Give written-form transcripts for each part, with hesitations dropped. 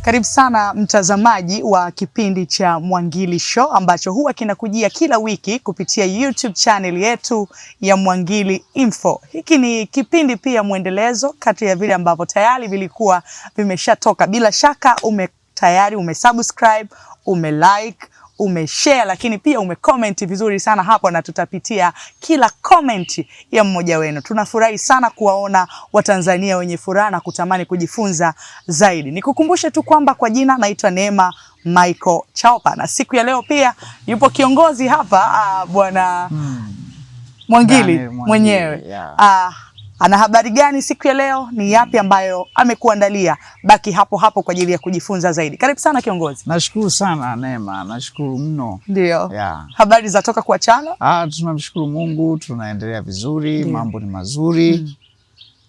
Karibu sana mtazamaji wa kipindi cha Mwangili Show ambacho huwa kinakujia kila wiki kupitia YouTube channel yetu ya Mwangili Info. Hiki ni kipindi pia mwendelezo kati ya vile ambavyo tayari vilikuwa vimeshatoka. Bila shaka tayari umesubscribe, umelike, umeshare, lakini pia umecomment vizuri sana hapo na tutapitia kila comment ya mmoja wenu. Tunafurahi sana kuwaona Watanzania wenye furaha na kutamani kujifunza zaidi. Nikukumbushe tu kwamba kwa jina naitwa Neema Michael Chaopa na siku ya leo pia yupo kiongozi hapa bwana Mwangili mwenyewe. Ana habari gani siku ya leo? Ni yapi ambayo amekuandalia? Baki hapo hapo kwa ajili ya kujifunza zaidi. Karibu sana kiongozi. Nashukuru sana Neema, nashukuru mno. Ndio. Habari za toka kwa chana? Tunamshukuru Mungu, tunaendelea vizuri. Dio. Mambo ni mazuri.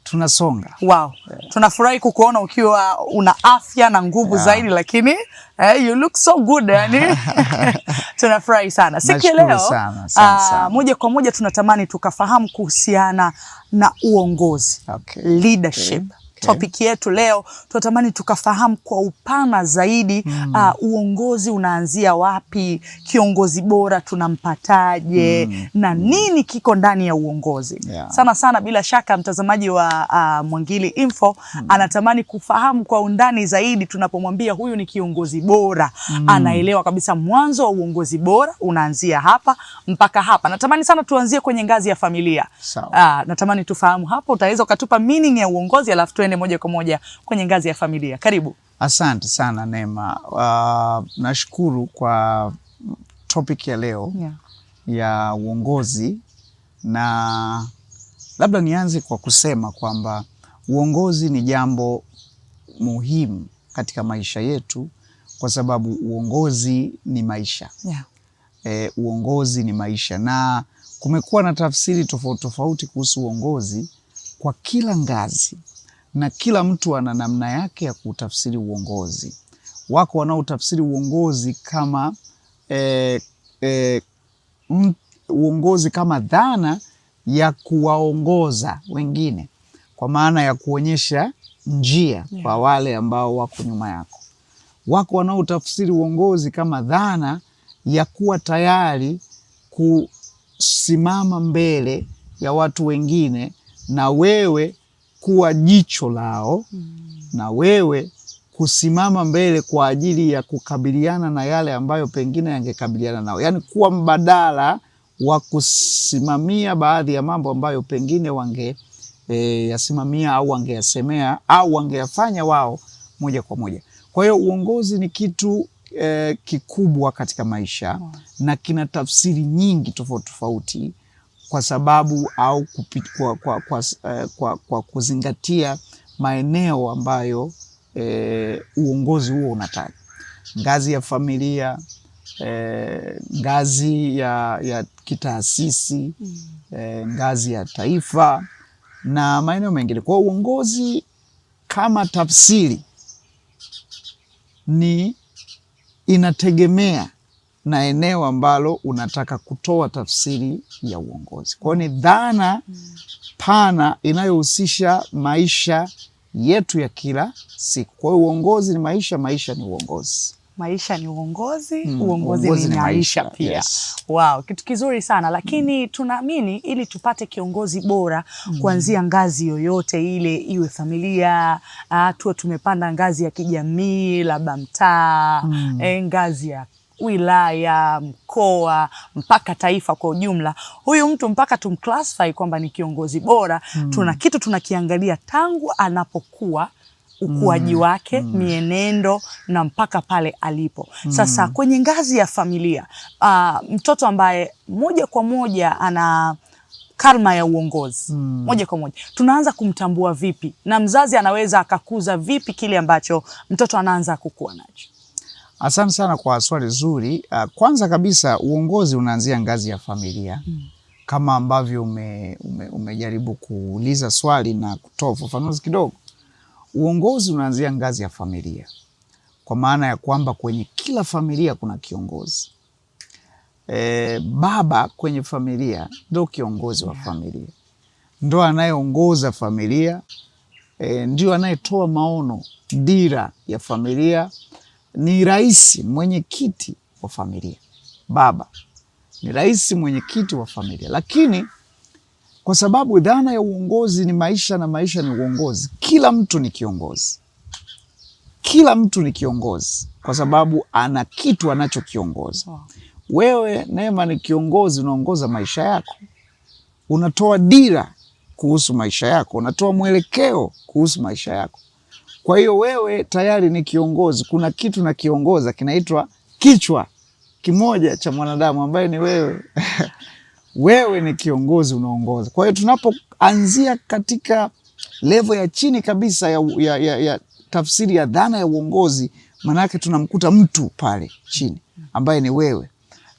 Tunasonga. Wow. Tunafurahi kukuona ukiwa una afya na nguvu zaidi, lakini you look so good yani. Tunafurahi sana. Siku ya leo sana. Moja kwa moja tunatamani tukafahamu kuhusiana na uongozi. Leadership. Topic yetu leo tunatamani tukafahamu kwa upana zaidi uongozi unaanzia wapi, kiongozi bora tunampataje, na nini kiko ndani ya uongozi. Sana sana bila shaka mtazamaji wa Mwangili Info anatamani kufahamu kwa undani zaidi. Tunapomwambia huyu ni kiongozi bora, anaelewa kabisa mwanzo wa uongozi bora unaanzia hapa mpaka hapa. Natamani sana tuanzie kwenye ngazi ya familia. Natamani tufahamu hapo, utaweza ukatupa meaning ya uongozi alafu tuende moja kwa moja kwenye ngazi ya familia. Karibu. Asante sana Neema. Nashukuru kwa topic ya leo ya uongozi, na labda nianze kwa kusema kwamba uongozi ni jambo muhimu katika maisha yetu, kwa sababu uongozi ni maisha. Uongozi ni maisha, na kumekuwa na tafsiri tofauti tofauti kuhusu uongozi kwa kila ngazi, na kila mtu ana namna yake ya kutafsiri uongozi. Wako wanaotafsiri uongozi kama uongozi kama dhana ya kuwaongoza wengine, kwa maana ya kuonyesha njia kwa wale ambao wako nyuma yako. Wako wanaotafsiri uongozi kama dhana ya kuwa tayari kusimama mbele ya watu wengine, na wewe kuwa jicho lao, na wewe kusimama mbele kwa ajili ya kukabiliana na yale ambayo pengine yangekabiliana nao. Yani kuwa mbadala wa kusimamia baadhi ya mambo ambayo pengine yasimamia au wangeyasemea au wangeyafanya wao moja kwa moja. Kwa hiyo uongozi ni kitu kikubwa katika maisha, na kina tafsiri nyingi tofauti tofauti, kwa sababu au kwa kuzingatia maeneo ambayo uongozi huo unataka. Ngazi ya familia, ngazi ya kitaasisi, ngazi ya taifa na maeneo mengine. Kwa uongozi kama tafsiri inategemea na eneo ambalo unataka kutoa tafsiri ya uongozi. Kwa hiyo ni dhana pana inayohusisha maisha yetu ya kila siku. Kwa hiyo uongozi ni maisha, maisha ni uongozi. Maisha ni uongozi, uongozi ni maisha pia. Wow, kitu kizuri sana. Lakini tunaamini ili tupate kiongozi bora kuanzia ngazi yoyote ile, iwe familia, tuwe tumepanda ngazi ya kijamii, labda mtaa, ngazi ya wilaya, mkoa, mpaka taifa kwa ujumla. Huyu mtu mpaka tumclassify kwamba ni kiongozi bora, tuna kitu tunakiangalia tangu anapokuwa, ukuaji wake, mienendo na mpaka pale alipo. Sasa kwenye ngazi ya familia, mtoto ambaye moja kwa moja ana karma ya uongozi, moja kwa moja, tunaanza kumtambua vipi, na mzazi anaweza akakuza vipi kile ambacho mtoto anaanza kukua nacho? Asante sana kwa swali zuri. Kwanza kabisa uongozi unaanzia ngazi ya familia. Kama ambavyo umejaribu kuuliza swali na kutoa ufafanuzi kidogo. Uongozi unaanzia ngazi ya familia, kwa maana ya kwamba kwenye kila familia kuna kiongozi. Baba kwenye familia ndo kiongozi wa familia, ndo anayeongoza familia. ndio anayetoa maono, dira ya familia. Ni rais mwenyekiti wa familia. Baba ni rais mwenyekiti wa familia, lakini kwa sababu dhana ya uongozi ni maisha na maisha ni uongozi, kila mtu ni kiongozi. Kila mtu ni kiongozi kwa sababu ana kitu anachokiongoza. Wewe Neema ni kiongozi, unaongoza maisha yako, unatoa dira kuhusu maisha yako, unatoa mwelekeo kuhusu maisha yako. Kwa hiyo wewe tayari ni kiongozi. Kuna kitu na kiongoza kinaitwa kichwa kimoja cha mwanadamu ambaye ni wewe. Wewe ni kiongozi, unaongoza. Kwa hiyo tunapoanzia katika level ya chini kabisa ya tafsiri ya dhana ya uongozi, manake tunamkuta mtu pale chini ambaye ni wewe,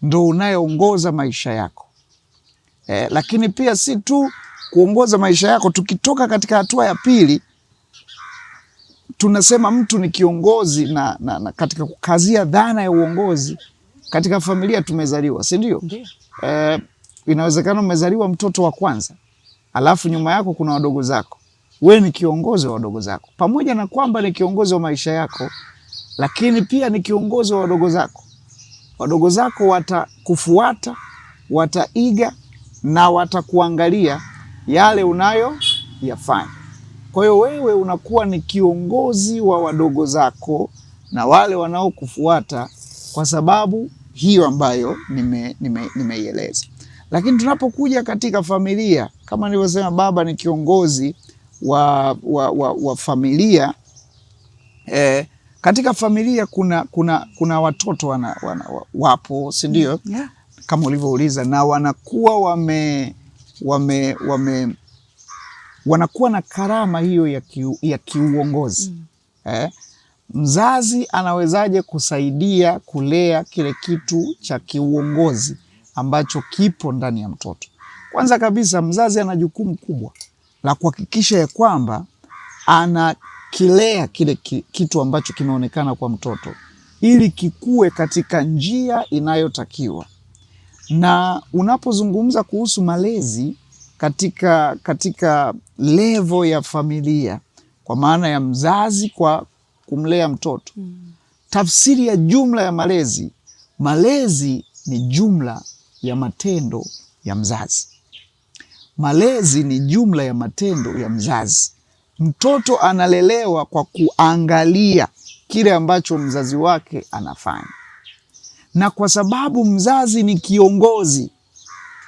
ndo unayeongoza maisha yako. Lakini pia si tu kuongoza maisha yako, tukitoka katika hatua ya pili tunasema mtu ni kiongozi na katika kukazia dhana ya uongozi katika familia tumezaliwa, si ndio? Inawezekana umezaliwa mtoto wa kwanza, alafu nyuma yako kuna wadogo zako. Wewe ni kiongozi wa wadogo zako, pamoja na kwamba ni kiongozi wa maisha yako, lakini pia ni kiongozi wa wadogo zako. Wadogo zako watakufuata, wataiga na watakuangalia yale unayoyafanya. Kwa hiyo wewe unakuwa ni kiongozi wa wadogo zako na wale wanaokufuata, kwa sababu hiyo ambayo nimeieleza. Lakini tunapokuja katika familia, kama nilivyosema, baba ni kiongozi wa familia. Katika familia kuna watoto wapo, si ndio? Yeah. Kama ulivyouliza, na wanakuwa wanakuwa na karama hiyo ya kiuongozi. Mzazi anawezaje kusaidia kulea kile kitu cha kiuongozi ambacho kipo ndani ya mtoto? Kwanza kabisa, mzazi ana jukumu kubwa la kuhakikisha ya kwamba anakilea kile kitu ambacho kimeonekana kwa mtoto ili kikue katika njia inayotakiwa. Na unapozungumza kuhusu malezi katika level ya familia, kwa maana ya mzazi kwa kumlea mtoto, tafsiri ya jumla ya malezi ni jumla ya matendo ya mzazi. Malezi ni jumla ya matendo ya mzazi. Mtoto analelewa kwa kuangalia kile ambacho mzazi wake anafanya, na kwa sababu mzazi ni kiongozi,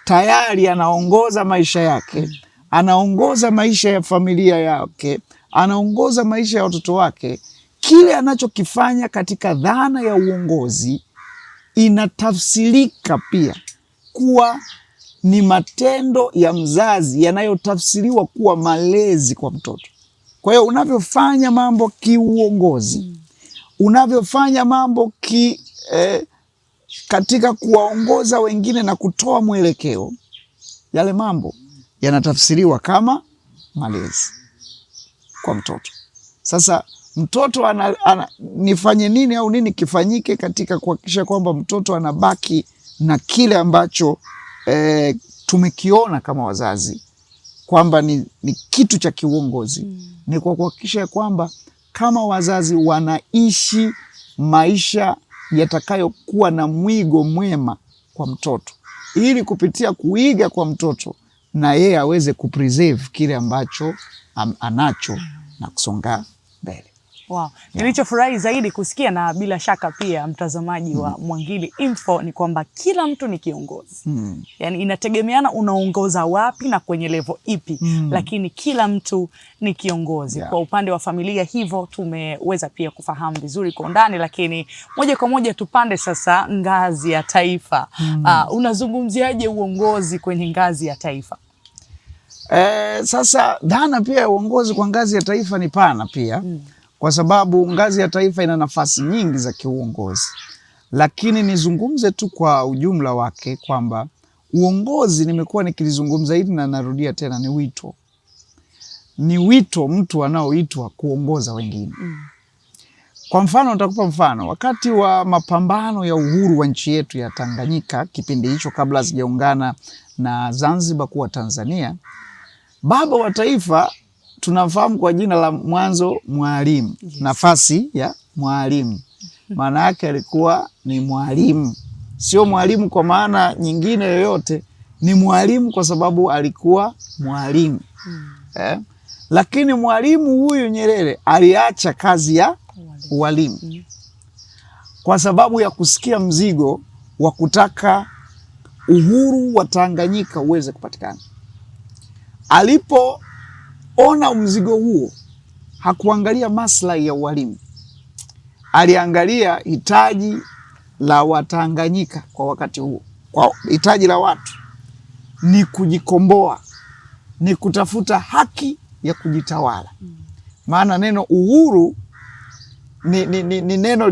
tayari anaongoza maisha yake, anaongoza maisha ya familia yake, anaongoza maisha ya watoto wake. Kile anachokifanya katika dhana ya uongozi inatafsirika pia kuwa ni matendo ya mzazi yanayotafsiriwa kuwa malezi kwa mtoto. Kwa hiyo unavyofanya mambo kiuongozi, unavyofanya mambo katika kuwaongoza wengine na kutoa mwelekeo, yale mambo yanatafsiriwa kama malezi kwa mtoto. Sasa mtoto nifanye nini au nini kifanyike katika kuhakikisha kwamba mtoto anabaki na kile ambacho tumekiona kama wazazi kwamba ni kitu cha kiuongozi. Ni kwa kuhakikisha kwamba kama wazazi wanaishi maisha yatakayokuwa na mwigo mwema kwa mtoto, ili kupitia kuiga kwa mtoto na yeye aweze kupreserve kile ambacho anacho na kusonga mbele. Wow. Nilichofurahi zaidi kusikia, na bila shaka pia mtazamaji wa Mwangili Info, ni kwamba kila mtu ni kiongozi. Yani inategemeana unaongoza wapi na kwenye level ipi, lakini kila mtu ni kiongozi. Kwa upande wa familia hivyo tumeweza pia kufahamu vizuri kwa undani, lakini moja kwa moja tupande sasa ngazi ya taifa. Unazungumziaje uongozi kwenye ngazi ya taifa? Sasa dhana pia ya uongozi kwa ngazi ya taifa ni pana pia. Kwa sababu ngazi ya taifa ina nafasi nyingi za kiuongozi, lakini nizungumze tu kwa ujumla wake kwamba uongozi, nimekuwa nikilizungumza hili na narudia tena, ni wito. Ni wito mtu anaoitwa kuongoza wengine. Kwa mfano, nitakupa mfano. Wakati wa mapambano ya uhuru wa nchi yetu ya Tanganyika, kipindi hicho kabla hazijaungana na Zanzibar kuwa Tanzania, baba wa taifa tunamfahamu kwa jina la mwanzo mwalimu. Yes. Nafasi ya mwalimu. Maana yake alikuwa ni mwalimu. Sio mwalimu kwa maana nyingine yoyote, ni mwalimu kwa sababu alikuwa mwalimu. Lakini mwalimu huyu Nyerere aliacha kazi ya ualimu kwa sababu ya kusikia mzigo wa kutaka uhuru wa Tanganyika uweze kupatikana. Alipoona mzigo huo, hakuangalia maslahi ya ualimu, aliangalia hitaji la Watanganyika kwa wakati huo. Kwa hitaji la watu ni kujikomboa, ni kutafuta haki ya kujitawala. Maana neno uhuru ni neno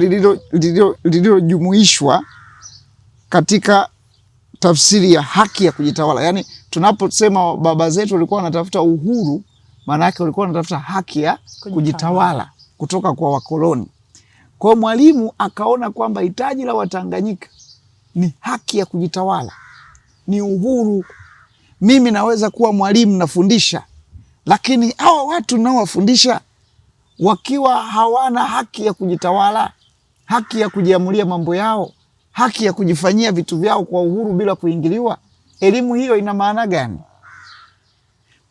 lililojumuishwa katika tafsiri ya haki ya kujitawala. Yaani tunaposema baba zetu walikuwa wanatafuta uhuru, maana yake walikuwa wanatafuta haki ya kujitawala kutoka kwa wakoloni. Kwa hiyo Mwalimu akaona kwamba hitaji la Watanganyika ni haki ya kujitawala, ni uhuru. Mimi naweza kuwa mwalimu nafundisha, lakini hawa watu naowafundisha wakiwa hawana haki ya kujitawala, haki ya kujiamulia mambo yao, haki ya kujifanyia vitu vyao kwa uhuru bila kuingiliwa, elimu hiyo ina maana gani?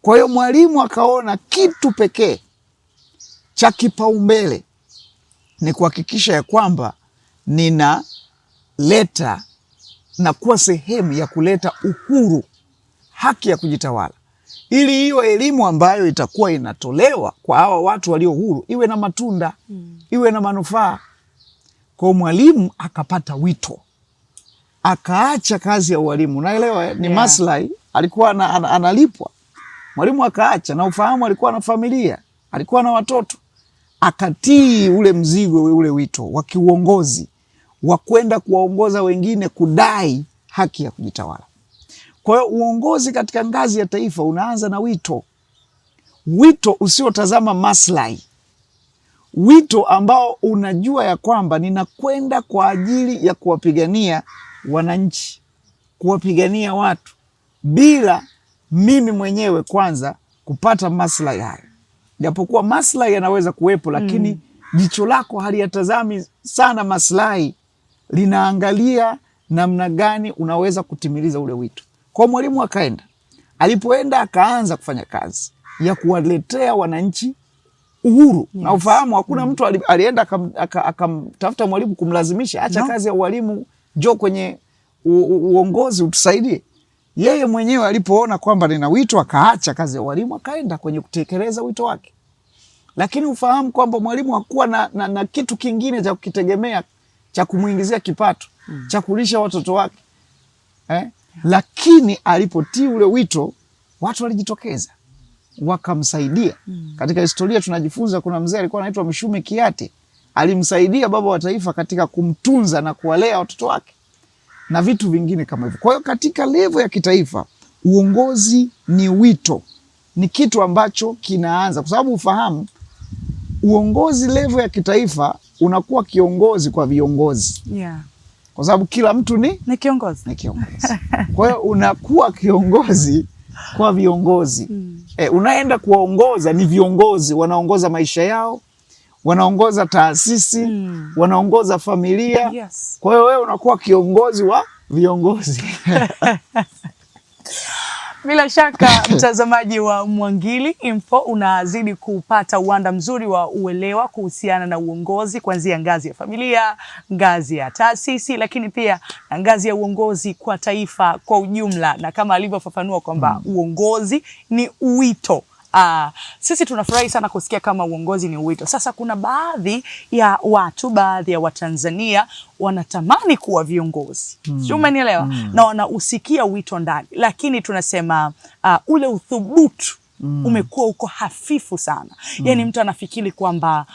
Kwa hiyo Mwalimu akaona kitu pekee cha kipaumbele ni kuhakikisha ya kwamba ninaleta na kuwa sehemu ya kuleta uhuru, haki ya kujitawala, ili hiyo elimu ambayo itakuwa inatolewa kwa hawa watu walio huru iwe na matunda, iwe na manufaa. Kwa Mwalimu akapata wito, akaacha kazi ya ualimu. Naelewa ni maslahi, alikuwa analipwa. Mwalimu akaacha, na ufahamu alikuwa na familia, alikuwa na watoto. Akatii ule mzigo, ule wito wa kiuongozi wa kwenda kuwaongoza wengine kudai haki ya kujitawala. Kwa hiyo uongozi katika ngazi ya taifa unaanza na wito. Wito usiotazama maslahi. Wito ambao unajua ya kwamba ninakwenda kwa ajili ya kuwapigania wananchi, kuwapigania watu, bila mimi mwenyewe kwanza kupata maslahi hayo. Japokuwa maslahi yanaweza kuwepo, lakini jicho lako haliyatazami sana maslahi, linaangalia namna gani unaweza kutimiliza ule wito. Kwa Mwalimu akaenda, alipoenda akaanza kufanya kazi ya kuwaletea wananchi uhuru. Yes. Na ufahamu hakuna mtu alienda akamtafuta Mwalimu kumlazimisha acha kazi ya ualimu, njoo kwenye uongozi utusaidie. Yeye mwenyewe alipoona kwamba nina wito, akaacha kazi ya ualimu, akaenda kwenye kutekeleza wito wake. Lakini ufahamu kwamba Mwalimu hakuwa na kitu kingine cha kukitegemea cha kumuingizia kipato, cha kulisha watoto wake. Lakini alipotii ule wito, watu walijitokeza wakamsaidia. Katika historia tunajifunza kuna mzee alikuwa anaitwa Mshume Kiate, alimsaidia baba wa taifa katika kumtunza na kuwalea watoto wake na vitu vingine kama hivyo. Kwa hiyo katika level ya kitaifa, uongozi ni wito, ni kitu ambacho kinaanza, kwa sababu ufahamu uongozi level ya kitaifa unakuwa kiongozi kwa viongozi. Kwa sababu kila mtu ni kiongozi. Kwa hiyo unakuwa kiongozi kwa viongozi. Unaenda kuwaongoza ni viongozi, wanaongoza maisha yao, wanaongoza taasisi, wanaongoza familia. Yes. Kwa hiyo wewe unakuwa kiongozi wa viongozi. Bila shaka mtazamaji wa Mwangili Info unazidi kupata uwanda mzuri wa uelewa kuhusiana na uongozi, kuanzia ngazi ya familia, ngazi ya taasisi, lakini pia na ngazi ya uongozi kwa taifa kwa ujumla, na kama alivyofafanua kwamba uongozi ni wito. Sisi tunafurahi sana kusikia kama uongozi ni wito. Sasa kuna baadhi ya watu, baadhi ya Watanzania wanatamani kuwa viongozi. Sio, umenielewa? Na wanausikia wito ndani, lakini tunasema ule uthubutu umekuwa uko hafifu sana. Yaani mtu anafikiri kwamba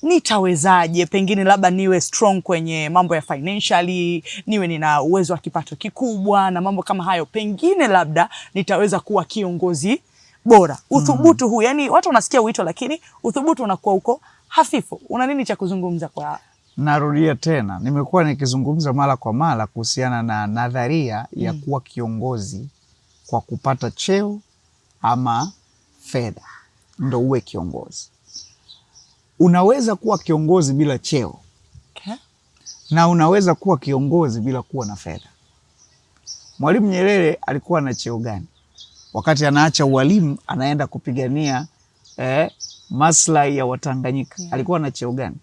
nitawezaje, pengine labda niwe strong kwenye mambo ya financially, niwe nina uwezo wa kipato kikubwa na mambo kama hayo, pengine labda nitaweza kuwa kiongozi bora. Uthubutu huu, yani watu wanasikia wito lakini uthubutu unakuwa uko hafifu. Una nini cha kuzungumza kwa? Narudia tena, nimekuwa nikizungumza mara kwa mara kuhusiana na nadharia ya kuwa kiongozi kwa kupata cheo ama fedha. ndo uwe kiongozi. Unaweza kuwa kiongozi bila cheo. Okay. Na unaweza kuwa kiongozi bila kuwa na fedha. Mwalimu Nyerere alikuwa na cheo gani? Wakati anaacha ualimu anaenda kupigania maslahi ya Watanganyika. Yeah. Alikuwa na cheo gani?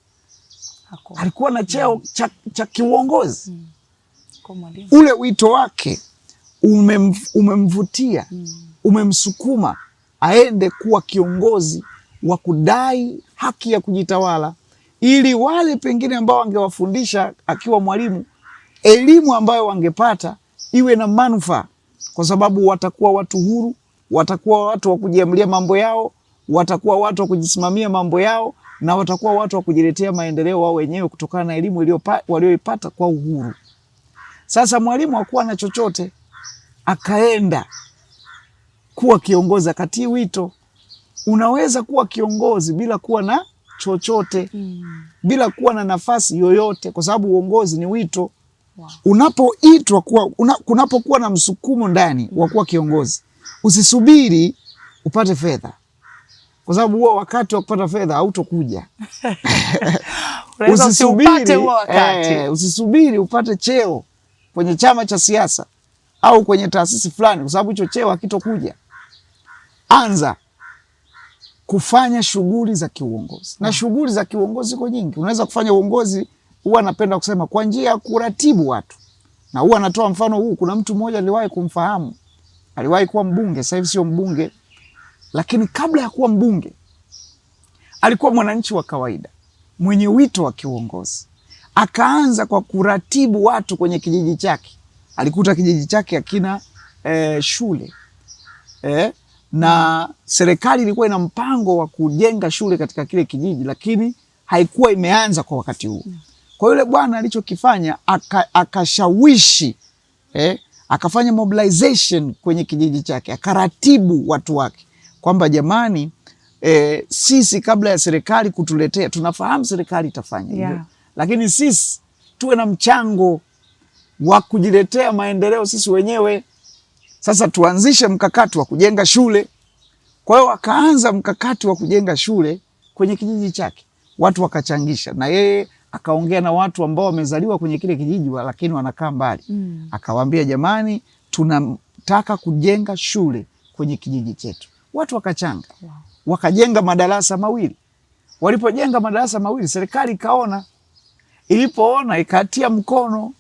Alikuwa na cheo cha kiuongozi. Ule wito wake umemvutia, umemsukuma aende kuwa kiongozi wa kudai haki ya kujitawala, ili wale pengine ambao wangewafundisha akiwa mwalimu, elimu ambayo wangepata iwe na manufaa, kwa sababu watakuwa watu huru, watakuwa watu wa kujiamulia mambo yao, watakuwa watu wa kujisimamia mambo yao, na watakuwa watu wa kujiletea maendeleo wao wenyewe kutokana na elimu walioipata kwa uhuru. Sasa mwalimu hakuwa na chochote, akaenda kuwa kiongozi, akatii wito. Unaweza kuwa kiongozi bila kuwa na chochote, bila kuwa na nafasi yoyote, kwa sababu uongozi ni wito. Wow. Unapoitwa kunapokuwa na msukumo ndani wa kuwa kiongozi, usisubiri upate fedha, kwa sababu huo wakati wa kupata fedha hautokuja. Usisubiri upate cheo kwenye chama cha siasa au kwenye taasisi fulani, kwa sababu hicho cheo hakitokuja. Anza kufanya shughuli za kiuongozi. Na shughuli za kiuongozi ziko nyingi. Unaweza kufanya uongozi, huwa napenda kusema, kwa njia ya kuratibu watu. Na huwa natoa mfano huu. Kuna mtu mmoja aliwahi kumfahamu, aliwahi kuwa mbunge, sasa hivi sio mbunge, lakini kabla ya kuwa mbunge alikuwa mwananchi wa kawaida mwenye wito wa kiuongozi. Akaanza kwa kuratibu watu kwenye kijiji chake. Alikuta kijiji chake hakina shule. Na serikali ilikuwa ina mpango wa kujenga shule katika kile kijiji, lakini haikuwa imeanza kwa wakati huo. Kwa yule bwana alichokifanya, akashawishi, akafanya mobilization kwenye kijiji chake, akaratibu watu wake kwamba jamani, sisi kabla ya serikali kutuletea, tunafahamu serikali itafanya hivyo, lakini sisi tuwe na mchango wa kujiletea maendeleo sisi wenyewe. Sasa tuanzishe mkakati wa kujenga shule. Kwa hiyo akaanza mkakati wa kujenga shule kwenye kijiji chake. Watu wakachangisha, na yeye akaongea na watu ambao wamezaliwa kwenye kile kijiji lakini wanakaa mbali. Akawaambia, jamani, tunataka kujenga shule kwenye kijiji chetu. Watu wakachanga. Wow. Wakajenga madarasa mawili. Walipojenga madarasa mawili, serikali ikaona. Ilipoona ikatia mkono,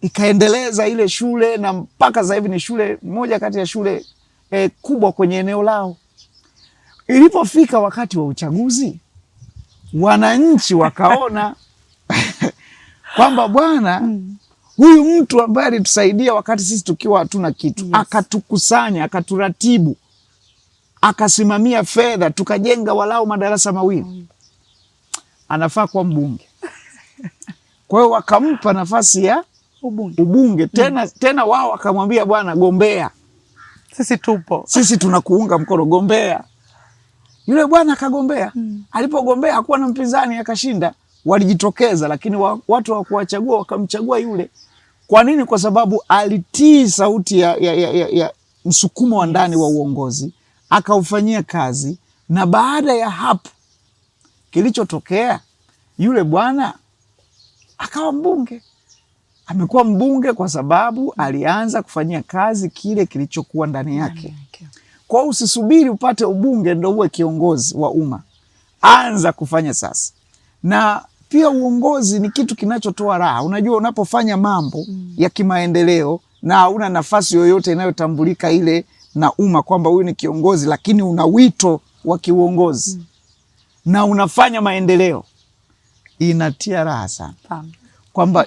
ikaendeleza ile shule, na mpaka sasa hivi ni shule moja kati ya shule kubwa kwenye eneo lao. Ilipofika wakati wa uchaguzi, wananchi wakaona kwamba bwana, huyu mtu ambaye alitusaidia wakati sisi tukiwa hatuna kitu, akatukusanya, akaturatibu, akasimamia fedha, tukajenga walau madarasa mawili, anafaa kuwa mbunge. Kwa hiyo wakampa nafasi ya ubunge. Tena wao wakamwambia, bwana, gombea, sisi tupo, sisi tunakuunga mkono, gombea. Yule bwana akagombea. Alipogombea hakuwa na mpinzani, akashinda. Walijitokeza, lakini watu hawakuwachagua, wakamchagua yule. Kwa nini? Kwa sababu alitii sauti ya msukumo wa ndani wa uongozi, akaufanyia kazi, na baada ya hapo kilichotokea, yule bwana akawa mbunge. Amekuwa mbunge kwa sababu alianza kufanyia kazi kile kilichokuwa ndani yake. Kwa hiyo usisubiri upate ubunge ndio uwe kiongozi wa umma. Anza kufanya sasa. Na pia uongozi ni kitu kinachotoa raha. Unajua, unapofanya mambo ya kimaendeleo na una nafasi yoyote inayotambulika ile na umma kwamba huyu ni kiongozi, lakini una wito wa kiuongozi na unafanya maendeleo, inatia raha sana. Kwamba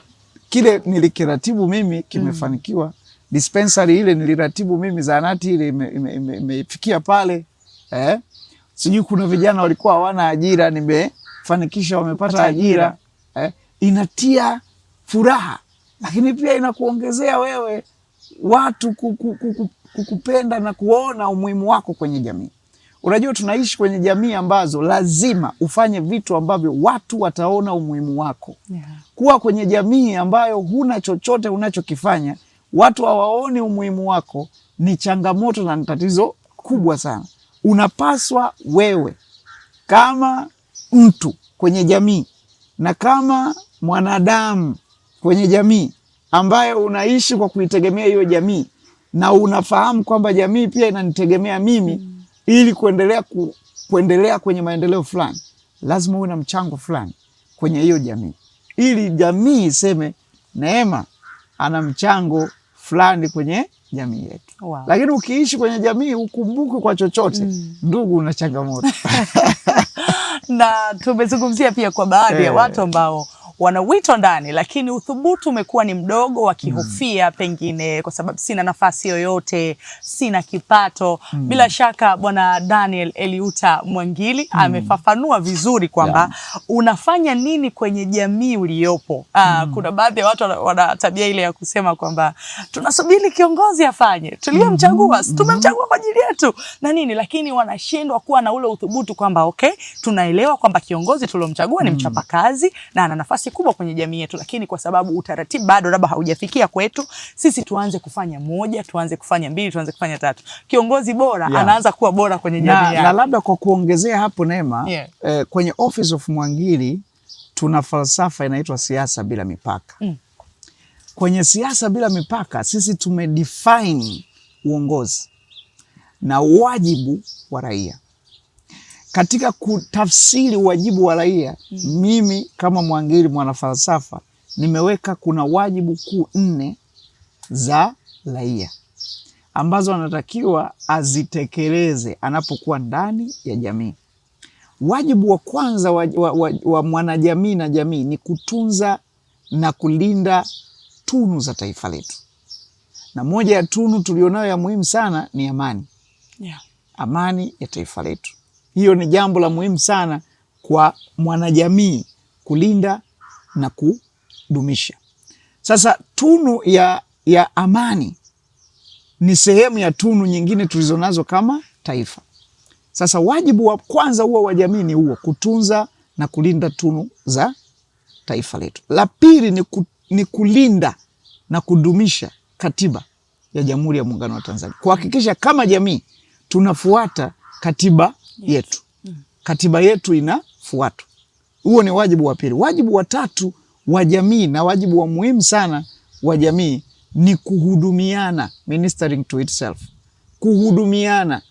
kile nilikiratibu mimi kimefanikiwa. Dispensary ile niliratibu mimi, zahanati ile imefikia pale. Sijui kuna vijana walikuwa hawana ajira, nimefanikisha wamepata ajira. Inatia furaha, lakini pia inakuongezea wewe watu kukupenda na kuona umuhimu wako kwenye jamii. Unajua, tunaishi kwenye jamii ambazo lazima ufanye vitu ambavyo watu wataona umuhimu wako. Kuwa kwenye jamii ambayo huna chochote unachokifanya, watu hawaoni umuhimu wako, ni changamoto na tatizo kubwa sana. unapaswa wewe kama mtu kwenye jamii na kama mwanadamu kwenye jamii ambaye unaishi kwa kuitegemea hiyo jamii na unafahamu kwamba jamii pia inanitegemea mimi ili kuendelea kwenye maendeleo fulani, lazima uwe na mchango fulani kwenye hiyo jamii ili jamii iseme Neema ana mchango fulani kwenye jamii yetu. Wow. Lakini ukiishi kwenye jamii ukumbuke kwa chochote, ndugu, una changamoto. Na tumezungumzia pia kwa baadhi ya watu ambao wana wito ndani, lakini uthubutu umekuwa ni mdogo, wakihofia pengine kwa sababu sina nafasi yoyote, sina kipato. Bila shaka Bwana Daniel Eliuta Mwangili amefafanua vizuri kwamba unafanya nini kwenye jamii uliyopo. Kuna baadhi ya watu wana tabia ile ya kusema kwamba tunasubiri kiongozi afanye, tuliyemchagua, tumemchagua kwa ajili yetu na nini, lakini wanashindwa kuwa na ule uthubutu kwamba okay, tunaelewa kwamba kiongozi tuliomchagua ni mchapakazi na ana nafasi kubwa kwenye jamii yetu, lakini kwa sababu utaratibu bado labda haujafikia kwetu, sisi tuanze kufanya moja, tuanze kufanya mbili, tuanze kufanya tatu. Kiongozi bora anaanza kuwa bora kwenye jamii yake. Na labda kwa kuongezea hapo Neema, kwenye Office of Mwangili tuna falsafa inaitwa siasa bila mipaka. Kwenye siasa bila mipaka sisi tumedefine uongozi na wajibu wa raia. Katika kutafsiri wajibu wa raia, mimi kama Mwangili mwanafalsafa nimeweka kuna wajibu kuu 4 za raia ambazo anatakiwa azitekeleze anapokuwa ndani ya jamii. Wajibu wa kwanza wa mwanajamii na jamii ni kutunza na kulinda tunu za taifa letu. Na moja ya tunu tulionayo ya muhimu sana ni amani. Amani ya taifa letu. Hiyo ni jambo la muhimu sana kwa mwanajamii kulinda na kudumisha. Sasa tunu ya amani ni sehemu ya tunu nyingine tulizonazo kama taifa. Sasa wajibu wa kwanza huo wa jamii ni huo, kutunza na kulinda tunu za taifa letu. La pili ni kulinda na kudumisha katiba ya Jamhuri ya Muungano wa Tanzania. Kuhakikisha kama jamii tunafuata katiba yetu. Katiba yetu inafuatwa. Huo ni wajibu wa pili. Wajibu wa tatu wa jamii na wajibu wa muhimu sana wa jamii ni kuhudumiana, ministering to itself. Kuhudumiana.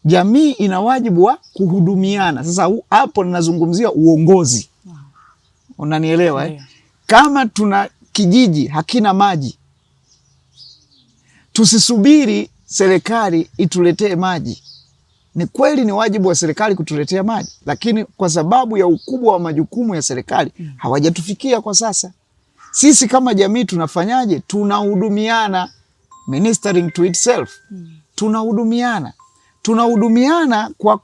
Jamii ina wajibu wa kuhudumiana. Sasa hapo ninazungumzia uongozi. Unanielewa eh? Kama tuna kijiji hakina maji, tusisubiri serikali ituletee maji. Ni kweli ni wajibu wa serikali kutuletea maji, lakini kwa sababu ya ukubwa wa majukumu ya serikali hawajatufikia kwa sasa. Sisi kama jamii tunafanyaje? Tunahudumiana, ministering to itself. Tunahudumiana. Tunahudumiana kwa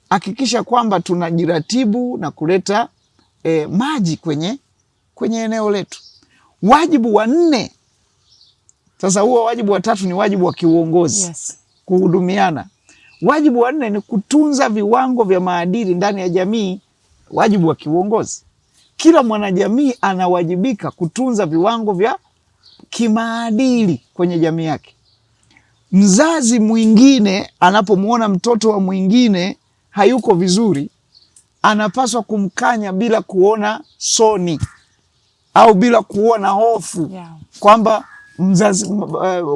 kuhakikisha kwamba tunajiratibu na kuleta maji kwenye eneo letu. Wajibu wa 4. Sasa huo wajibu wa 3 ni wajibu wa kiuongozi. Kuhudumiana. Wajibu wa 4 ni kutunza viwango vya maadili ndani ya jamii. Wajibu wa kiuongozi. Kila mwanajamii anawajibika kutunza viwango vya kimaadili kwenye jamii yake. Mzazi mwingine anapomuona mtoto wa mwingine hayuko vizuri, anapaswa kumkanya bila kuona soni au bila kuona hofu kwamba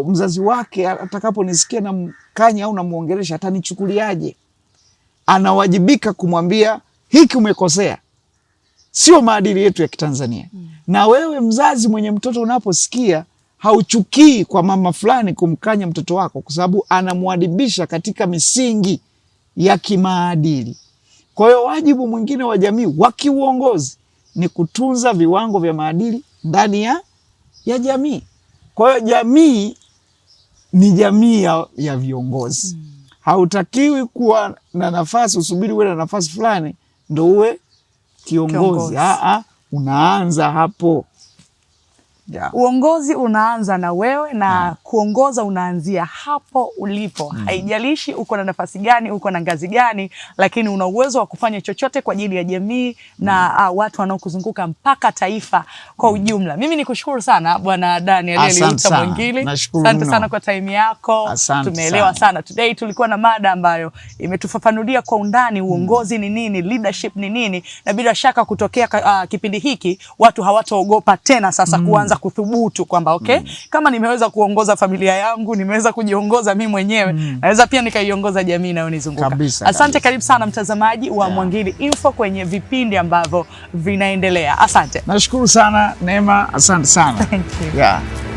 mzazi wake atakaponisikia na mkanya au namuongelesha atanichukuliaje. Anawajibika kumwambia hiki umekosea, sio maadili yetu ya Kitanzania. Na wewe mzazi mwenye mtoto unaposikia, hauchukii kwa mama fulani kumkanya mtoto wako kwa sababu anamwadibisha katika misingi ya kimaadili. Kwa hiyo wajibu mwingine wa jamii wa kiuongozi ni kutunza viwango vya maadili ndani ya jamii. Kwa hiyo jamii ni jamii ya viongozi. Hautakiwi kuwa na nafasi, usubiri uwe na nafasi fulani ndo uwe kiongozi. Unaanza hapo. Uongozi unaanza na wewe na kuongoza unaanzia hapo ulipo. Haijalishi uko na nafasi gani, uko na ngazi gani, lakini una uwezo wa kufanya chochote kwa ajili ya jamii na watu wanaokuzunguka mpaka taifa kwa ujumla. Mimi nikushukuru sana Bwana Daniel Eliuta Mwingili. Asante sana kwa time yako. Tumeelewa sana. Today tulikuwa na mada ambayo imetufafanulia kwa undani uongozi ni nini, leadership ni nini, na bila shaka kutokea kipindi hiki watu hawataogopa tena sasa kuanza kuthubutu kwamba kama nimeweza kuongoza familia yangu, nimeweza kujiongoza mimi mwenyewe, naweza pia nikaiongoza jamii inayonizunguka. Asante, karibu sana mtazamaji wa Mwangili Info kwenye vipindi ambavyo vinaendelea. Asante. Nashukuru sana Neema, asante sana. Thank you.